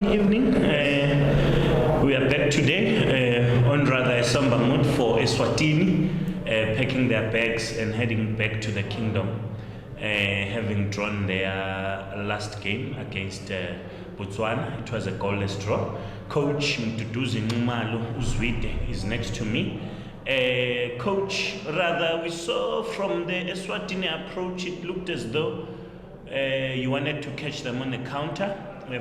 Evening. We are back today on rather a somber mood for Eswatini, packing their bags and heading back to the kingdom, having drawn their last game against Botswana. It was a goalless draw. Coach Mduduzi Nxumalo is next to me. Coach, rather, we saw from the Eswatini approach, it looked as though you wanted to catch them on the counter.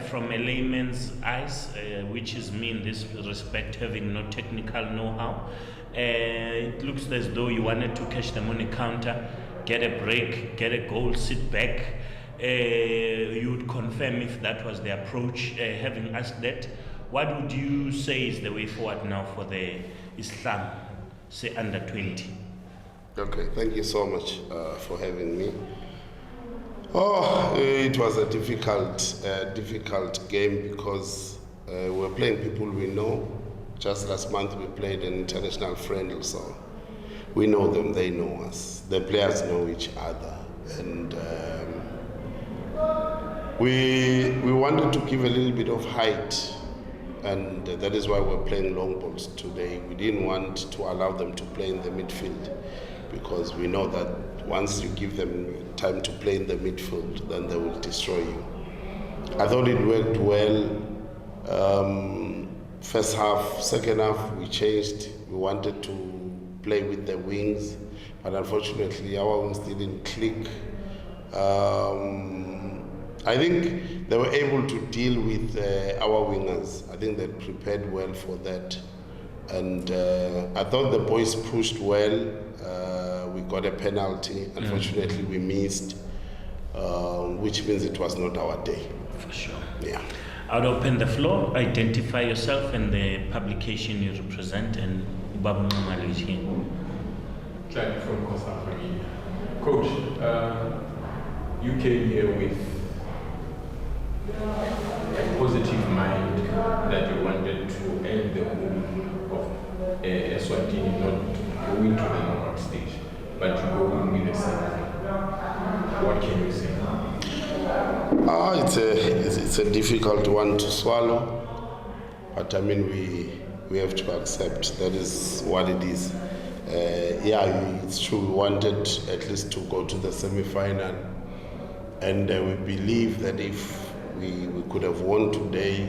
From a layman's eyes, which is me in this respect, having no technical know-how, it looks as though you wanted to catch them on a counter, get a break, get a goal, sit back. You would confirm if that was the approach. Having asked that, what would you say is the way forward now for the Islam, say under 20? Okay, thank you so much for having me. It was a difficult game because we're playing people we know. Just last month we played an international friendly, so we know them, they know us. The players know each other, and we wanted to give a little bit of height, and that is why we're playing long balls today. We didn't want to allow them to play in the midfield because we know that once you give them time to play in the midfield, then they will destroy you. I thought it worked well. First half, second half, we changed. We wanted to play with the wings, but unfortunately our wings didn't click. I think they were able to deal with our wingers. I think they prepared well for that. And I thought the boys pushed well. We got a penalty. Unfortunately, we missed, which means it was not our day. For sure. Yeah. I'll open the floor. Identify yourself and the publication you represent, and Babu Nxumalo is here. Jack from COSAFA. Coach, you came here with a positive mind that you wanted to end the whole of Eswatini, not going to the knockout stage, but to go in with the same. What can you say? It's a difficult one to swallow, but I mean we have to accept that is what it is. It's true. We wanted at least to go to the semi-final, and we believe that if we could have won today,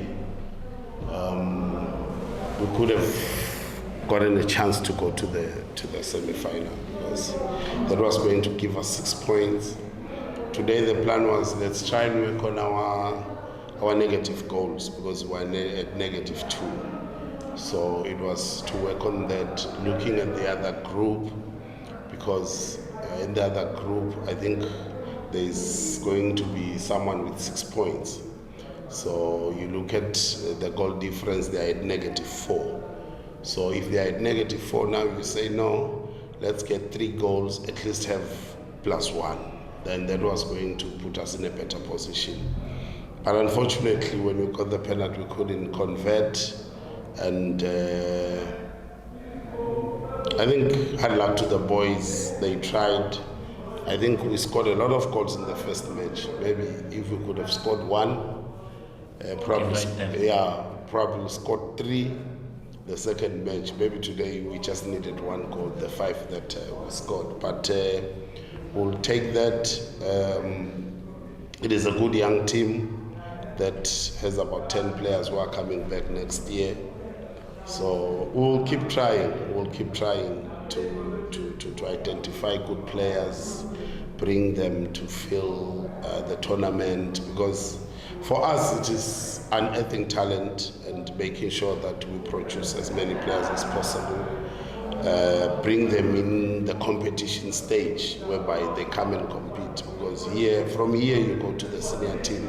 we could have gotten a chance to go to the semi-final, because that was going to give us 6 points. Today the plan was, let's try and work on our negative goals, because we were at -2. So it was to work on that, looking at the other group, because in the other group I think there's going to be someone with 6 points. So you look at the goal difference, they are at -4. So if they are at -4 now, you say no, let's get 3 goals, at least have +1. Then that was going to put us in a better position. But unfortunately, when we got the penalty, we couldn't convert. And I think hard luck to the boys. They tried. I think we scored a lot of goals in the first match. Maybe if we could have scored 1, probably scored 3 the second match. Maybe today we just needed 1 goal, the 5 that we scored. But we'll take that. It is a good young team that has about 10 players who are coming back next year. So we'll keep trying. We'll keep trying to identify good players, bring them to fill the tournament, because for us it is unearthing talent and making sure that we produce as many players as possible. Bring them in the competition stage whereby they come and compete, because from here you go to the senior team.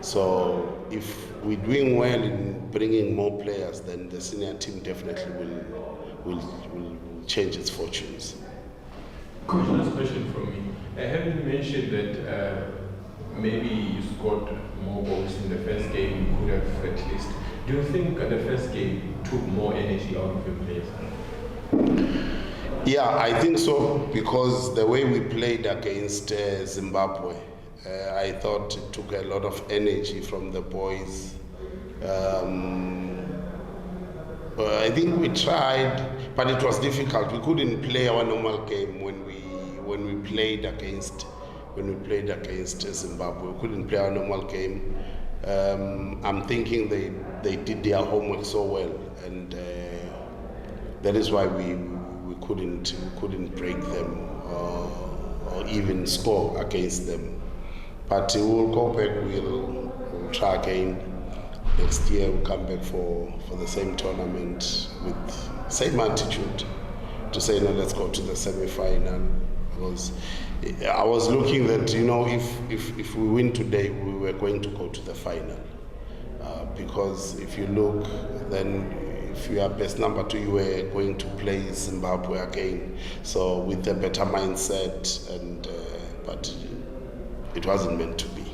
So if we're doing well in bringing more players, then the senior team definitely will change its fortunes. Coach, last question from me. Have you mentioned that maybe you scored more goals in the first game? You could have at least. Do you think the first game took more energy out of your players? Yeah, I think so, because the way we played against Zimbabwe, I thought it took a lot of energy from the boys I think we tried, but it was difficult. We couldn't play our normal game when we played against Zimbabwe. We couldn't play our normal game. I'm thinking they did their homework so well, and that is why we couldn't break them or even score against them. But we'll go back. We'll try again. Next year we'll come back for the same tournament with same attitude to say, no, let's go to the semi-final. Because I was looking that, if we win today, we were going to go to the final. Because if you look, then if you are best number 2, you were going to play Zimbabwe again. So with a better mindset, but it wasn't meant to be.